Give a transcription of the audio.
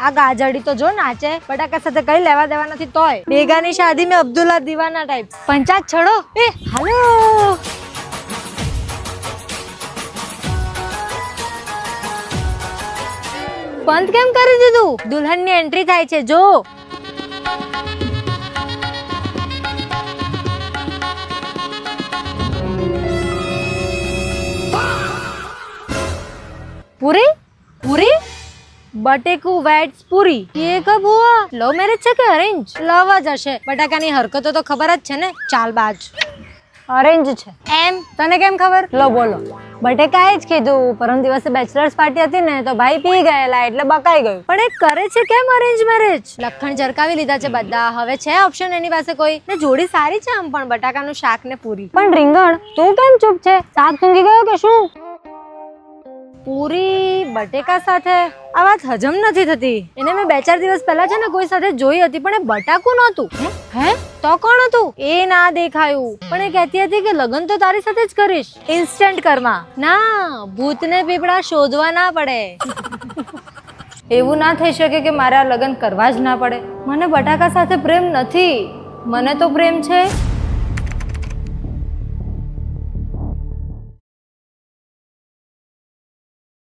આ ગાજડી તો જો નાચે, બટાકા સાથે કઈ લેવા દેવા નથી તોય બેગાની શાદી में અબ્દુલ્લા દીવાના ટાઈપ. પંચાયત છોડો. એ હાલો બંધ કેમ કરી દીધું? દુલ્હનની એન્ટ્રી થાય છે જો. पूरी पूरी बटेकू वेट्स पूरी. ये कब हुआ? लव मैरिज છે કે અરેન્જ? લવ જ હશે. બટાકાની હરકતો તો ખબર જ છે ને, ચાલબાજ. અરેન્જ છે એમ તને કેમ ખબર? લો બોલો. બટેકાએ જ કીધું. પરમ દિવસે બેચલર્સ પાર્ટી હતી ને તો ભાઈ પી ગયેલા એટલે બકાઈ ગયું. પણ એ કરે છે કેમ અરેન્જ મેરેજ? લખણ ઝરકાવી લીધા છે બધા. હવે છે ઓપ્શન એની પાસે કોઈ? ને જોડી સારી છે આમ પણ, બટાકાનું શાક ને પૂરી. પણ રીંગણ તું કેમ ચૂપ છે? શાક સૂંઘી ગયો કે શું? પૂરી બટેકા સાથે આ વાત હજમ નથી થતી. એને મેં 2-4 દિવસ પહેલા છે ને કોઈ સાથે જોઈ હતી પણ એ બટાકું નહોતું. હે તો કોણ હતું? એ ના દેખાયું. પણ એ કહેતી હતી કે લગ્ન તો તારી સાથે જ કરીશ. Instant Karma. ના, ભૂતને પીપળા શોધવા ના પડે. એવું ના થઈ શકે કે મારે આ લગ્ન કરવા જ ના પડે. મને બટાકા સાથે પ્રેમ નથી. મને તો પ્રેમ છે